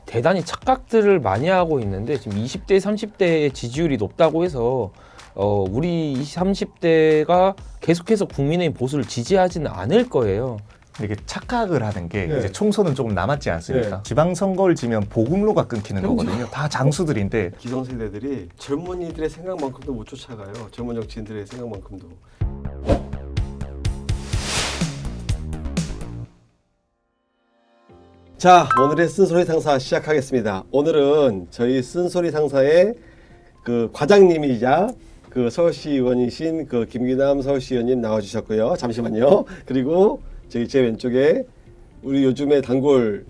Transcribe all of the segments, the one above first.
대단히 착각들을 많이 하고 있는데 지금 20대, 30대의 지지율이 높다고 해서 우리 20, 30대가 계속해서 국민의힘 보수를 지지하지는 않을 거예요. 이게 착각을 하는 게 네. 이제 총선은 조금 남았지 않습니까? 네. 지방선거를 지면 보급로가 끊기는 그렇죠. 거거든요. 다 장수들인데 기성세대들이 젊은이들의 생각만큼도 못 쫓아가요. 젊은 정치인들의 생각만큼도. 자, 오늘의 쓴소리 상사 시작하겠습니다. 오늘은 저희 쓴소리 상사의 그 과장님이자 그 서울시 의원이신 그 김기남 서울시 의원님 나와주셨고요. 잠시만요. 그리고 저기 제 왼쪽에 우리 요즘의 단골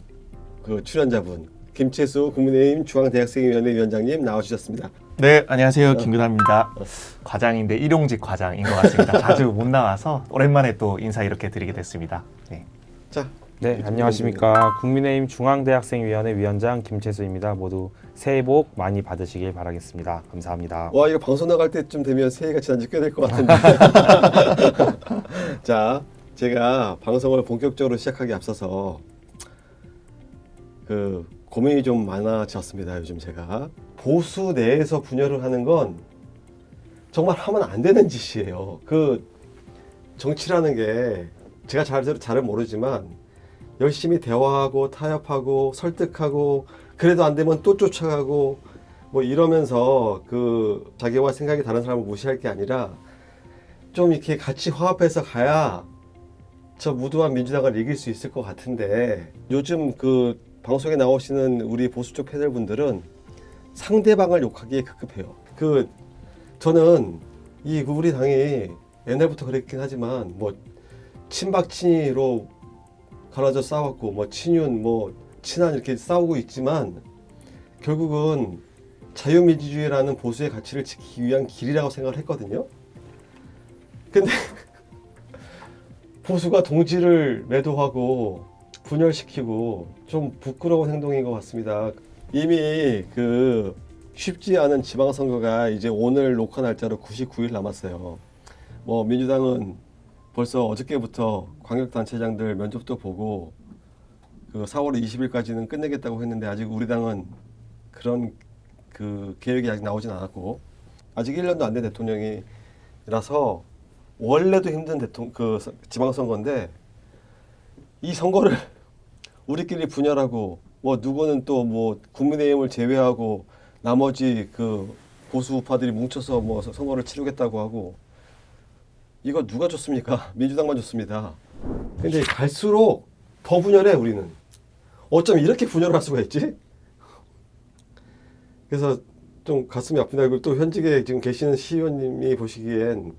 그 출연자분 김채수 국민의힘 중앙대학생위원회 위원장님 나와주셨습니다. 네, 안녕하세요. 김근남입니다. 과장인데 일용직 과장인 것 같습니다. 자주 못 나와서 오랜만에 또 인사 이렇게 드리게 됐습니다. 네. 자, 네, 안녕하십니까. 국민의힘 중앙대학생위원회 위원장 김채수입니다. 모두 새해 복 많이 받으시길 바라겠습니다. 감사합니다. 와, 이거 방송 나갈 때쯤 되면 새해가 지난 지 꽤 될 것 같은데. 자, 제가 방송을 본격적으로 시작하기 앞서서 그 고민이 좀 많아졌습니다. 요즘 제가 보수 내에서 분열을 하는 건 정말 하면 안 되는 짓이에요. 그 정치라는 게 제가 잘은 모르지만 열심히 대화하고 타협하고 설득하고 그래도 안 되면 또 쫓아가고 뭐 이러면서 그 자기와 생각이 다른 사람을 무시할 게 아니라 좀 이렇게 같이 화합해서 가야 저 무도한 민주당을 이길 수 있을 것 같은데 요즘 그 방송에 나오시는 우리 보수 쪽 패널분들은 상대방을 욕하기에 급급해요. 그 저는 이 우리 당이 옛날부터 그랬긴 하지만 뭐 친박 친이로 갈라져 싸웠고 뭐 친윤 뭐 친한 이렇게 싸우고 있지만 결국은 자유민주주의라는 보수의 가치를 지키기 위한 길이라고 생각을 했거든요. 근데 보수가 동지를 매도하고 분열시키고 좀 부끄러운 행동인 것 같습니다. 이미 그 쉽지 않은 지방선거가 이제 오늘 녹화 날짜로 99일 남았어요. 뭐 민주당은 벌써 어저께부터 광역단체장들 면접도 보고 그 4월 20일까지는 끝내겠다고 했는데 아직 우리 당은 그런 그 계획이 아직 나오진 않았고 아직 1년도 안 된 대통령이라서 원래도 힘든 그 지방선거인데 이 선거를 우리끼리 분열하고 뭐 누구는 또 뭐 국민의힘을 제외하고 나머지 그 보수 우파들이 뭉쳐서 뭐 선거를 치르겠다고 하고 이거 누가 좋습니까? 민주당만 좋습니다. 근데 갈수록 더 분열해 우리는. 어쩜 이렇게 분열할 수가 있지? 그래서 좀 가슴이 아프다. 그리고 또 현직에 지금 계시는 시의원님이 보시기엔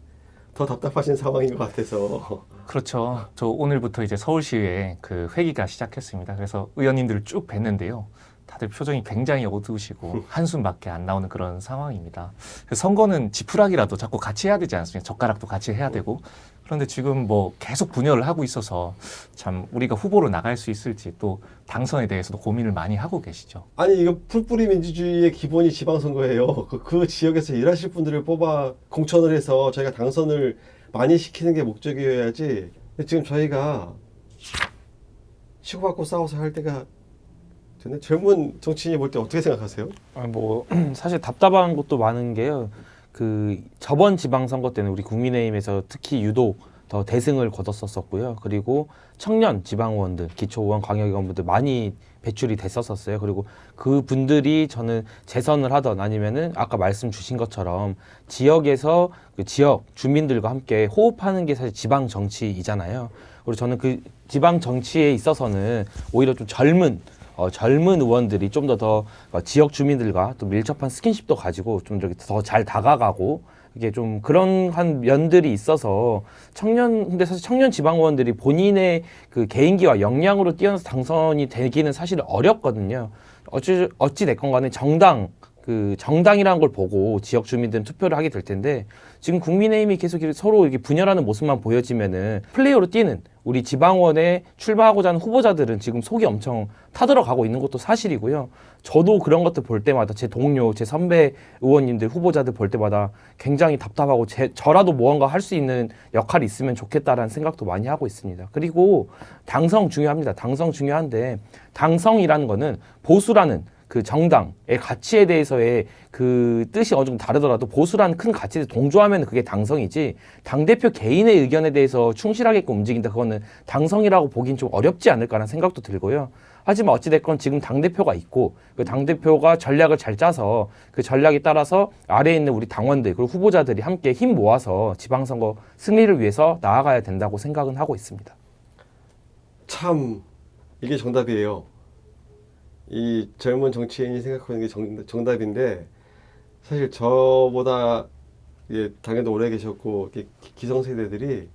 더 답답하신 상황인 것 같아서. 그렇죠. 저 오늘부터 이제 서울시의회 그 회기가 시작했습니다. 그래서 의원님들을 쭉 뵀는데요. 다들 표정이 굉장히 어두우시고 한숨밖에 안 나오는 그런 상황입니다. 선거는 지푸라기라도 자꾸 같이 해야 되지 않습니까? 젓가락도 같이 해야 되고. 그런데 지금 뭐 계속 분열을 하고 있어서 참 우리가 후보로 나갈 수 있을지 또 당선에 대해서도 고민을 많이 하고 계시죠. 아니 이거 풀뿌리 민주주의의 기본이 지방선거예요. 그 지역에서 일하실 분들을 뽑아 공천을 해서 저희가 당선을 많이 시키는 게 목적이어야지. 근데 지금 저희가 치고받고 싸워서 할 때가 되네. 젊은 정치인이 볼 때 어떻게 생각하세요? 뭐 사실 답답한 것도 많은 게요. 그 저번 지방선거 때는 우리 국민의힘에서 특히 유독 더 대승을 거뒀었고요. 그리고 청년 지방의원들, 기초의원, 광역의원분들 많이 배출이 됐었어요. 그리고 그 분들이 저는 재선을 하던 아니면은 아까 말씀 주신 것처럼 지역에서 그 지역 주민들과 함께 호흡하는 게 사실 지방 정치이잖아요. 그리고 저는 그 지방 정치에 있어서는 오히려 좀 젊은 의원들이 좀 더 지역 주민들과 또 밀접한 스킨십도 가지고 좀 이렇게 더 잘 다가가고 이게 좀 그런 한 면들이 있어서 근데 사실 청년 지방 의원들이 본인의 그 개인기와 역량으로 뛰어나서 당선이 되기는 사실 어렵거든요. 어찌 됐건 간에 정당 그 정당이라는 걸 보고 지역 주민들은 투표를 하게 될 텐데 지금 국민의힘이 계속 이렇게 서로 이렇게 분열하는 모습만 보여지면은 플레이어로 뛰는 우리 지방원에 출마하고자 하는 후보자들은 지금 속이 엄청 타들어가고 있는 것도 사실이고요. 저도 그런 것들 볼 때마다 제 동료, 제 선배 의원님들 후보자들 볼 때마다 굉장히 답답하고 저라도 무언가 할 수 있는 역할이 있으면 좋겠다라는 생각도 많이 하고 있습니다. 그리고 당성 중요합니다. 당성 중요한데 당성이라는 거는 보수라는 그 정당의 가치에 대해서의 그 뜻이 어느 정도 다르더라도 보수라는 큰 가치에 동조하면 그게 당성이지 당대표 개인의 의견에 대해서 충실하게끔 움직인다 그거는 당성이라고 보긴 좀 어렵지 않을까라는 생각도 들고요. 하지만 어찌됐건 지금 당대표가 있고 그 당대표가 전략을 잘 짜서 그 전략에 따라서 아래에 있는 우리 당원들 그리고 후보자들이 함께 힘 모아서 지방선거 승리를 위해서 나아가야 된다고 생각은 하고 있습니다. 참 이게 정답이에요. 이 젊은 정치인이 생각하는 게 정답인데 사실 저보다 당에도 오래 계셨고 기성세대들이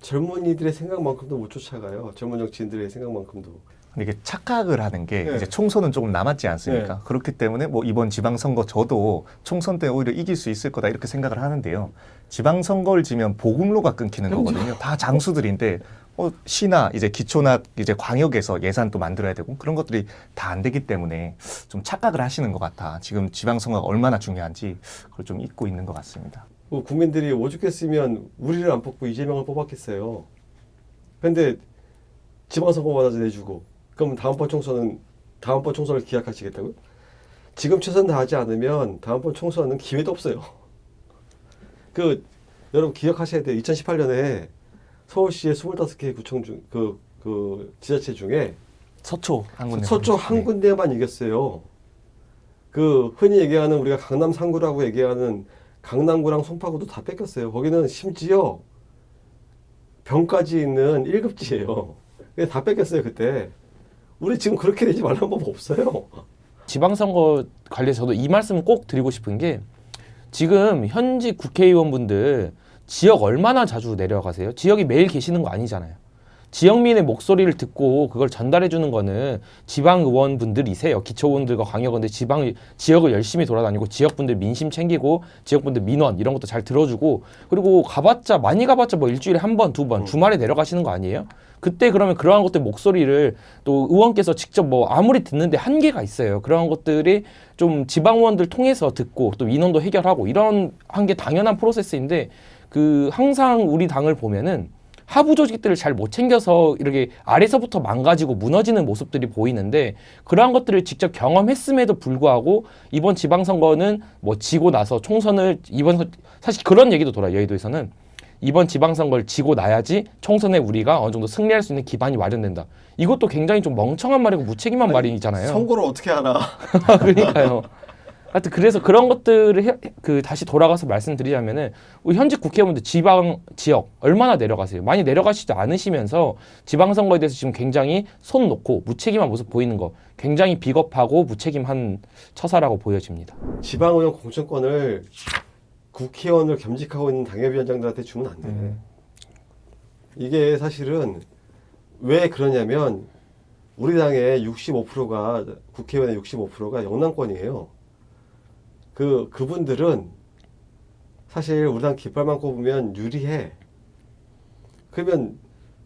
젊은이들의 생각만큼도 못 쫓아가요. 젊은 정치인들의 생각만큼도. 근데 이게 착각을 하는 게 네. 이제 총선은 조금 남았지 않습니까? 네. 그렇기 때문에 뭐 이번 지방선거 저도 총선 때 오히려 이길 수 있을 거다 이렇게 생각을 하는데요. 지방선거를 지면 보급로가 끊기는 거거든요. 다 장수들인데 시나 이제 기초나 이제 광역에서 예산도 만들어야 되고 그런 것들이 다 안 되기 때문에 좀 착각을 하시는 것 같아. 지금 지방선거가 얼마나 중요한지 그걸 좀 잊고 있는 것 같습니다. 국민들이 오죽했으면 우리를 안 뽑고 이재명을 뽑았겠어요. 근데 지방선거마다 내주고 그럼 다음번 총선을 기약하시겠다고요? 지금 최선 다하지 않으면 다음번 총선은 기회도 없어요. 여러분 기억하셔야 돼요. 2018년에 서울시의 25개 구청 중 그 지자체 중에 서초 한 군데만 이겼어요. 흔히 얘기하는 우리가 강남 3구라고 얘기하는 강남구랑 송파구도 다 뺏겼어요. 거기는 심지어 병까지 있는 1급지예요. 다 뺏겼어요 그때. 우리 지금 그렇게 되지 말라는 법 없어요. 지방선거 관련해서 저도 이 말씀을 꼭 드리고 싶은 게 지금 현직 국회의원분들 지역 얼마나 자주 내려가세요? 지역이 매일 계시는 거 아니잖아요. 지역민의 목소리를 듣고 그걸 전달해 주는 거는 지방 의원분들이세요. 기초의원들과 광역의원들 지역을 열심히 돌아다니고 지역분들 민심 챙기고 지역분들 민원 이런 것도 잘 들어주고 그리고 많이 가봤자 뭐 일주일에 한 번, 두 번 주말에 내려가시는 거 아니에요? 그때 그러면 그러한 것들 목소리를 또 의원께서 직접 뭐 아무리 듣는데 한계가 있어요. 그러한 것들이 좀 지방 의원들 통해서 듣고 또 민원도 해결하고 이런 한 게 당연한 프로세스인데 항상 우리 당을 보면은 하부 조직들을 잘 못 챙겨서 이렇게 아래서부터 망가지고 무너지는 모습들이 보이는데 그러한 것들을 직접 경험했음에도 불구하고 이번 지방선거는 뭐 지고 나서 사실 그런 얘기도 돌아요. 여의도에서는 이번 지방선거를 지고 나야지 총선에 우리가 어느 정도 승리할 수 있는 기반이 마련된다. 이것도 굉장히 좀 멍청한 말이고 무책임한 말이잖아요. 선거를 어떻게 하나. 그러니까요. 하여튼 그래서 그런 것들을 다시 돌아가서 말씀드리자면은 우리 현직 국회의원들 지역 얼마나 내려가세요? 많이 내려가시지 않으시면서 지방선거에 대해서 지금 굉장히 손 놓고 무책임한 모습 보이는 거 굉장히 비겁하고 무책임한 처사라고 보여집니다. 지방의원 공천권을 국회의원을 겸직하고 있는 당협위원장들한테 주면 안 돼. 이게 사실은 왜 그러냐면 우리 당의 65%가 국회의원의 65%가 영남권이에요. 그분들은 사실 우리 당 깃발만 꼽으면 유리해. 그러면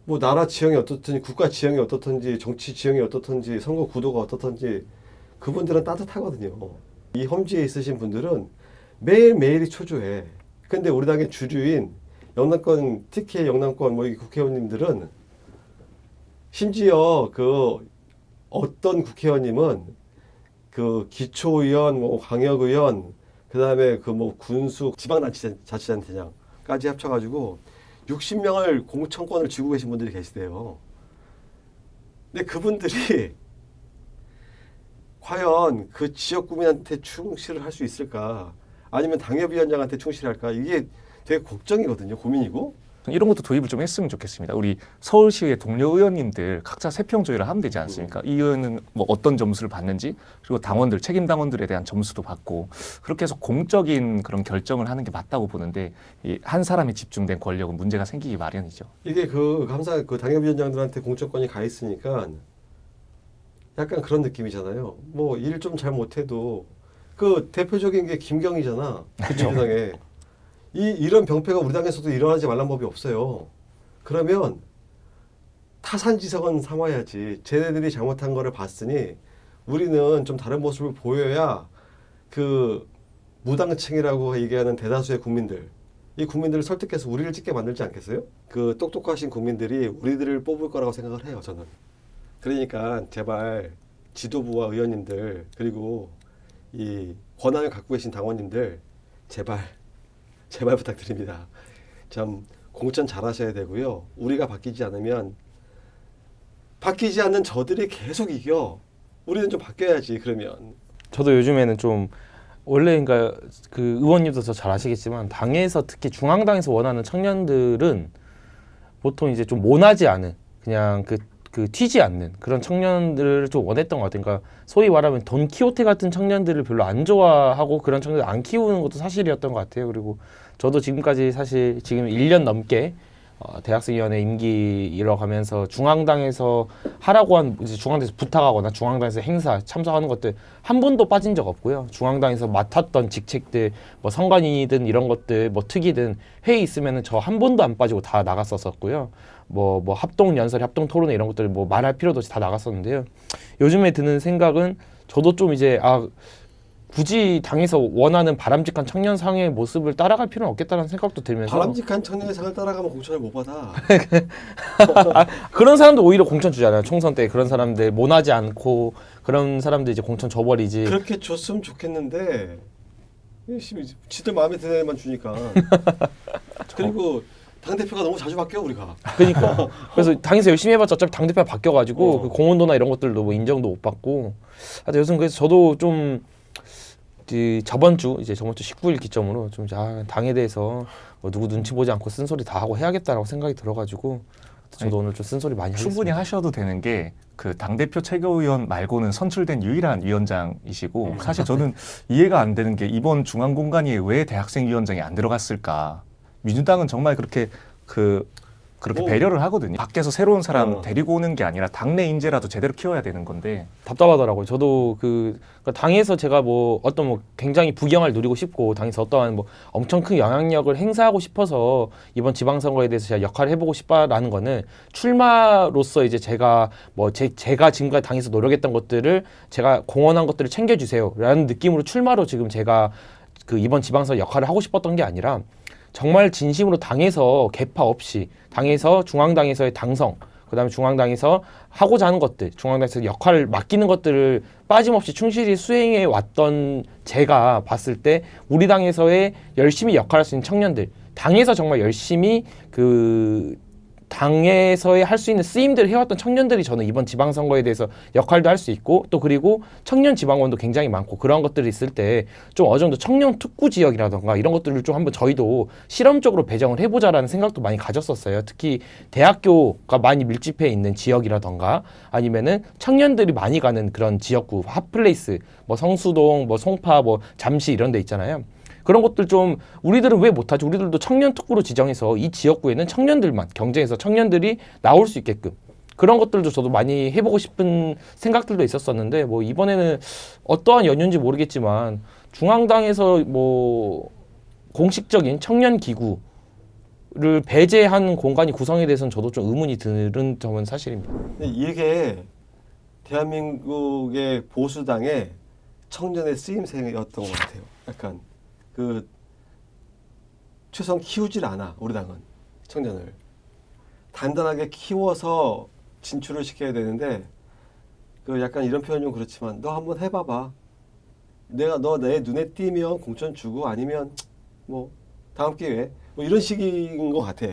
뭐 나라 지형이 어떻든지 국가 지형이 어떻든지 정치 지형이 어떻든지 선거 구도가 어떻든지 그분들은 따뜻하거든요. 이 험지에 있으신 분들은 매일매일이 초조해. 근데 우리 당의 주류인 영남권, 특히 영남권 이 국회의원님들은 심지어 어떤 국회의원님은 기초의원, 광역의원, 그다음에 군수, 지방자치단체장까지 합쳐가지고 60명을 공천권을 쥐고 계신 분들이 계시대요. 근데 그분들이 과연 그 지역 구민한테 충실을 할 수 있을까? 아니면 당협위원장한테 충실할까? 이게 되게 걱정이거든요. 고민이고. 이런 것도 도입을 좀 했으면 좋겠습니다. 우리 서울시의 동료 의원님들 각자 3평 조율을 하면 되지 않습니까? 이 의원은 뭐 어떤 점수를 받는지 그리고 당원들, 책임 당원들에 대한 점수도 받고 그렇게 해서 공적인 그런 결정을 하는 게 맞다고 보는데 이 한 사람에 집중된 권력은 문제가 생기기 마련이죠. 이게 항상 당협위원장들한테 공천권이 가 있으니까 약간 그런 느낌이잖아요. 뭐 일 좀 잘 못해도 그 대표적인 게 김경희잖아. 민주당에. 이런 병폐가 우리 당에서도 일어나지 말란 법이 없어요. 그러면 타산지석은 삼아야지. 쟤네들이 잘못한 거를 봤으니 우리는 좀 다른 모습을 보여야 그 무당층이라고 얘기하는 대다수의 국민들, 이 국민들을 설득해서 우리를 찍게 만들지 않겠어요? 그 똑똑하신 국민들이 우리들을 뽑을 거라고 생각을 해요, 저는. 그러니까 제발 지도부와 의원님들 그리고 이 권한을 갖고 계신 당원님들 제발 부탁드립니다. 참 공천 잘하셔야 되고요. 우리가 바뀌지 않으면 바뀌지 않는 저들이 계속 이겨. 우리는 좀 바뀌어야지. 그러면 저도 요즘에는 좀 원래 그러니까 그 의원님도 더 잘 아시겠지만 당에서 특히 중앙당에서 원하는 청년들은 보통 이제 좀 모나지 않은 그냥 그 튀지 않는 그런 청년들을 좀 원했던 것 같아요. 그러니까 소위 말하면 돈키호테 같은 청년들을 별로 안 좋아하고 그런 청년들 안 키우는 것도 사실이었던 것 같아요. 그리고 저도 지금까지 사실 지금 1년 넘게 대학생위원회 임기 이뤄가면서 중앙당에서 하라고 한 이제 중앙당에서 부탁하거나 중앙당에서 행사 참석하는 것들 한 번도 빠진 적 없고요. 중앙당에서 맡았던 직책들 뭐 선관위든 이런 것들 뭐 특위든 회의 있으면은 저 한 번도 안 빠지고 다 나갔었었고요. 뭐 합동 연설, 합동 토론회 이런 것들 뭐 말할 필요도 없이 다 나갔었는데요. 요즘에 드는 생각은 저도 좀 이제 굳이 당에서 원하는 바람직한 청년상의 모습을 따라갈 필요는 없겠다는 생각도 들면서 바람직한 청년의 상을 따라가면 공천을 못 받아. 그런 사람도 오히려 공천 주잖아요. 총선 때 그런 사람들 모나지 않고 그런 사람들 이제 공천 줘버리지. 그렇게 줬으면 좋겠는데 지들 마음에 드는 애만 주니까. 그리고 당대표가 너무 자주 바뀌어 우리가. 그러니까 그래서 당에서 열심히 해봤자 어차피 당대표가 바뀌어가지고 그 어. 공헌도나 이런 것들도 뭐 인정도 못 받고. 하여튼 요즘 그래서 저도 좀 저번 주 19일 기점으로 좀 당에 대해서 뭐 누구 눈치 보지 않고 쓴소리 다 하고 해야겠다라고 생각이 들어가지고 저도 오늘 좀 쓴소리 많이 충분히 하겠습니다. 하셔도 되는 게 그 당대표 최고위원 말고는 선출된 유일한 위원장이시고 사실 저는 이해가 안 되는 게 이번 중앙공관위에 왜 대학생위원장이 안 들어갔을까. 민주당은 정말 그렇게 배려를 하거든요. 밖에서 새로운 사람 데리고 오는 게 아니라 당내 인재라도 제대로 키워야 되는 건데 답답하더라고요. 저도 그러니까 당에서 제가 뭐 어떤 뭐 굉장히 부경을 누리고 싶고 당에서 어떠한 뭐 엄청 큰 영향력을 행사하고 싶어서 이번 지방선거에 대해서 제가 역할을 해보고 싶다라는 거는 출마로서 이제 제가 뭐 제가 지금까지 당에서 노력했던 것들을 제가 공헌한 것들을 챙겨주세요라는 느낌으로 출마로 지금 제가 그 이번 지방선거 역할을 하고 싶었던 게 아니라 정말 진심으로 당에서 개파 없이 당에서 중앙당에서의 당성 그다음에 중앙당에서 하고자 하는 것들 중앙당에서 역할을 맡기는 것들을 빠짐없이 충실히 수행해 왔던 제가 봤을 때 우리 당에서의 열심히 역할할 수 있는 청년들 당에서 정말 열심히 당에서의 할 수 있는 쓰임들을 해왔던 청년들이 저는 이번 지방선거에 대해서 역할도 할 수 있고 또 그리고 청년 지방원도 굉장히 많고 그런 것들이 있을 때 좀 어느 정도 청년 특구 지역이라던가 이런 것들을 좀 한번 저희도 실험적으로 배정을 해보자라는 생각도 많이 가졌었어요. 특히 대학교가 많이 밀집해 있는 지역이라던가 아니면은 청년들이 많이 가는 그런 지역구 핫플레이스 뭐 성수동 뭐 송파 뭐 잠시 이런 데 있잖아요. 그런 것들 좀 우리들은 왜 못하죠? 우리들도 청년 특구로 지정해서 이 지역구에는 청년들만 경쟁해서 청년들이 나올 수 있게끔 그런 것들도 저도 많이 해보고 싶은 생각들도 있었었는데 뭐 이번에는 어떠한 연유인지 모르겠지만 중앙당에서 뭐 공식적인 청년 기구를 배제한 공간이 구성에 대해서는 저도 좀 의문이 드는 점은 사실입니다. 이게 대한민국의 보수당의 청년의 쓰임새였던 것 같아요. 약간 최소한 키우질 않아 우리 당은 청년을 단단하게 키워서 진출을 시켜야 되는데 약간 이런 표현 좀 그렇지만 너 한번 해봐봐. 내가 너 내 눈에 띄면 공천 주고 아니면 뭐 다음 기회에 뭐 이런 식인 것 같아.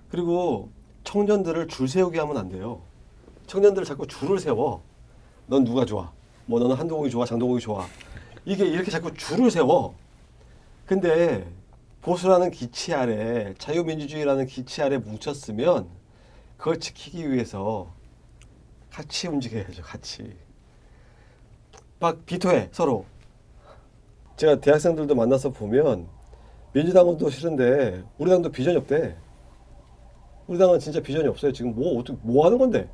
그리고 청년들을 줄 세우게 하면 안 돼요. 청년들을 자꾸 줄을 세워. 넌 누가 좋아? 뭐 너는 한동욱이 좋아, 장동욱이 좋아. 이게 이렇게 자꾸 줄을 세워. 근데 보수라는 기치 아래 자유민주주의라는 기치 아래 뭉쳤으면 그걸 지키기 위해서 같이 움직여야죠. 같이 막 비토해 서로. 제가 대학생들도 만나서 보면 민주당도 싫은데 우리 당도 비전이 없대. 우리 당은 진짜 비전이 없어요. 지금 뭐 하는 건데?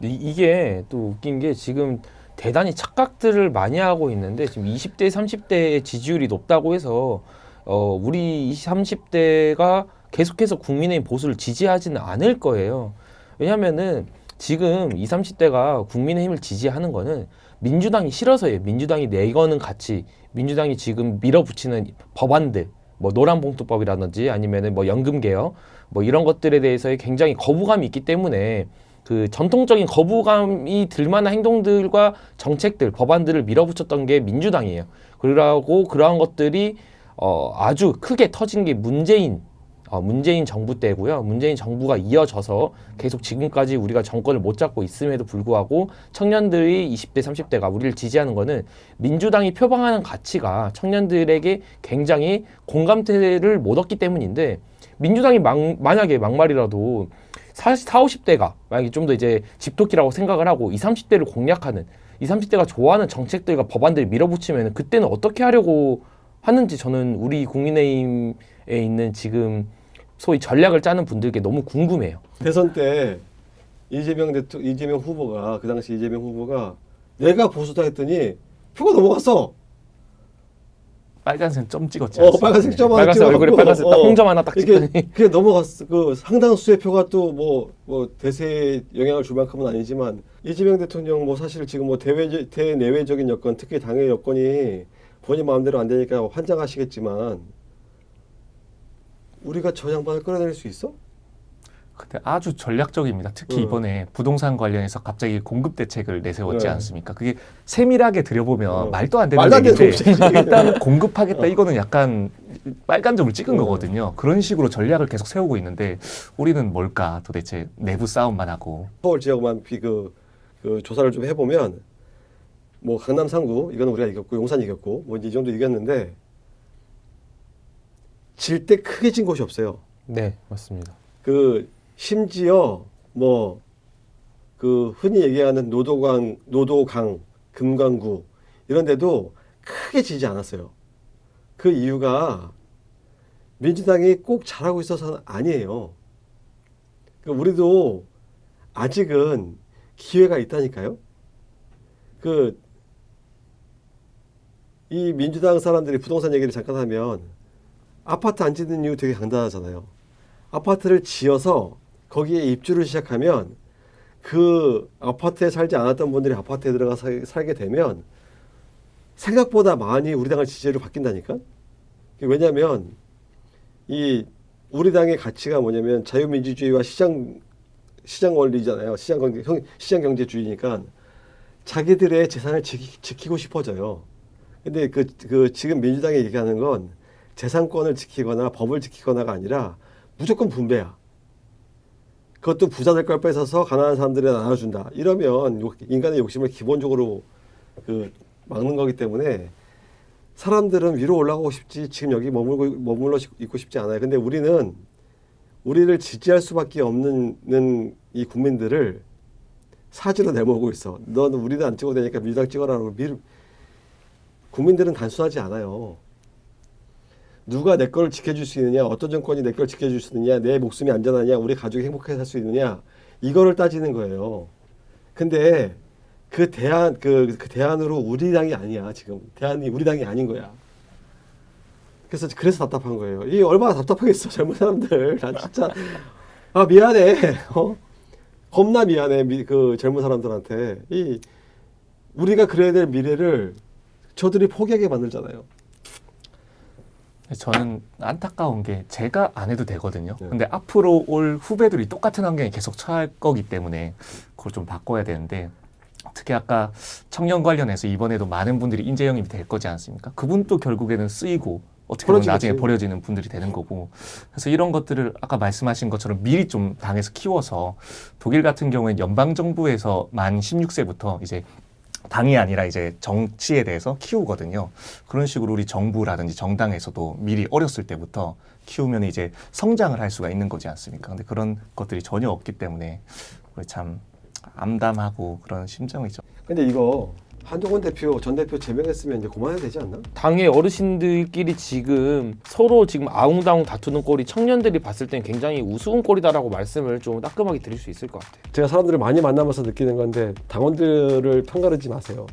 이게 또 웃긴 게 지금 대단히 착각들을 많이 하고 있는데 지금 20대, 30대의 지지율이 높다고 해서 우리 20, 30대가 계속해서 국민의힘 보수를 지지하지는 않을 거예요. 왜냐면은 지금 20, 30대가 국민의힘을 지지하는 거는 민주당이 싫어서예요. 민주당이 내거는 가치, 민주당이 지금 밀어붙이는 법안들, 뭐 노란봉투법이라든지 아니면은 뭐 연금개혁, 뭐 이런 것들에 대해서 굉장히 거부감이 있기 때문에 그 전통적인 거부감이 들만한 행동들과 정책들, 법안들을 밀어붙였던 게 민주당이에요. 그러고 그러한 것들이 아주 크게 터진 게 문재인 정부 때고요. 문재인 정부가 이어져서 계속 지금까지 우리가 정권을 못 잡고 있음에도 불구하고 청년들이 20대, 30대가 우리를 지지하는 거는 민주당이 표방하는 가치가 청년들에게 굉장히 공감대를 못 얻기 때문인데 민주당이 만약에 막말이라도 40, 50대가 만약에 좀 더 이제 집토끼라고 생각을 하고 20, 30대를 공략하는 20, 30대가 좋아하는 정책들과 법안들을 밀어붙이면 그때는 어떻게 하려고 하는지 저는 우리 국민의힘에 있는 지금 소위 전략을 짜는 분들께 너무 궁금해요. 대선 때 이재명 후보가 그 당시 이재명 후보가 내가 보수다 했더니 표가 넘어갔어. 빨간색 점 찍었지 않습니까? 빨간색 점 하나 빨간색 찍어갖고, 얼굴에 빨간색 딱 홍점 하나 딱 찍더니 그게 넘어갔어. 그 상당수의 표가 또 뭐 대세에 영향을 줄 만큼은 아니지만 이재명 대통령 뭐 사실 지금 뭐 대내외적인 여건, 특히 당의 여건이 본인 마음대로 안 되니까 환장하시겠지만 우리가 저 양반을 끌어내릴 수 있어? 근데 아주 전략적입니다. 특히 이번에 부동산 관련해서 갑자기 공급 대책을 내세웠지 네. 않습니까? 그게 세밀하게 들여보면 말도 안 되는 말도 안 되는 얘기인데 일단 공급하겠다 이거는 약간 빨간 점을 찍은 거거든요. 그런 식으로 전략을 계속 세우고 있는데 우리는 뭘까 도대체 내부 싸움만 하고. 서울 지역만 그 조사를 좀 해보면 뭐 강남 3구 이거는 우리가 이겼고 용산 이겼고 뭐 이 정도 이겼는데 질 때 크게 진 곳이 없어요. 네, 맞습니다. 그 심지어 뭐 그 흔히 얘기하는 노도강, 금강구 이런 데도 크게 지지 않았어요. 그 이유가 민주당이 꼭 잘하고 있어서는 아니에요. 그러니까 우리도 아직은 기회가 있다니까요. 이 민주당 사람들이 부동산 얘기를 잠깐 하면 아파트 안 짓는 이유 되게 간단하잖아요. 아파트를 지어서 거기에 입주를 시작하면 그 아파트에 살지 않았던 분들이 아파트에 들어가 살게 되면 생각보다 많이 우리 당을 지지율이 바뀐다니까. 왜냐하면 이 우리 당의 가치가 뭐냐면 자유민주주의와 시장 원리잖아요. 시장 경제주의니까 자기들의 재산을 지키고 싶어져요. 근데 그 지금 민주당이 얘기하는 건 재산권을 지키거나 법을 지키거나가 아니라 무조건 분배야. 그것도 부자들 걸 뺏어서 가난한 사람들에 나눠준다. 이러면 인간의 욕심을 기본적으로 막는 거기 때문에 사람들은 위로 올라가고 싶지 지금 여기 머물러 있고 싶지 않아요. 근데 우리를 지지할 수밖에 없는 이 국민들을 사지로 내모으고 있어. 넌 우리도 안 찍어도 되니까 민주당 찍어라고. 국민들은 단순하지 않아요. 누가 내 걸 지켜줄 수 있느냐, 어떤 정권이 내 걸 지켜줄 수 있느냐, 내 목숨이 안전하냐, 우리 가족이 행복하게 살 수 있느냐, 이거를 따지는 거예요. 근데 그 대안으로 우리 당이 아니야. 지금 대안이 우리 당이 아닌 거야. 그래서 답답한 거예요. 이 얼마나 답답하겠어, 젊은 사람들. 난 진짜 미안해. 겁나 미안해. 그 젊은 사람들한테 우리가 그래야 될 미래를 저들이 포기하게 만들잖아요. 저는 안타까운 게 제가 안 해도 되거든요. 근데 앞으로 올 후배들이 똑같은 환경에 계속 처할 거기 때문에 그걸 좀 바꿔야 되는데 특히 아까 청년 관련해서 이번에도 많은 분들이 인재 영입이 될 거지 않습니까? 그분도 결국에는 쓰이고 어떻게 보면 나중에 버려지는 분들이 되는 거고 그래서 이런 것들을 아까 말씀하신 것처럼 미리 좀 당에서 키워서 독일 같은 경우에는 연방정부에서 만 16세부터 이제 당이 아니라 이제 정치에 대해서 키우거든요. 그런 식으로 우리 정부라든지 정당에서도 미리 어렸을 때부터 키우면 이제 성장을 할 수가 있는 거지 않습니까? 근데 그런 것들이 전혀 없기 때문에 우리 참 암담하고 그런 심정이죠. 근데 이거 한동훈 대표, 전 대표 제명했으면 이제 그만해야 되지 않나? 당의 어르신들끼리 지금 서로 지금 아웅다웅 다투는 꼴이 청년들이 봤을 땐 굉장히 우스운 꼴이다라고 말씀을 좀 따끔하게 드릴 수 있을 것 같아요. 제가 사람들을 많이 만나면서 느끼는 건데 당원들을 편가르지 마세요.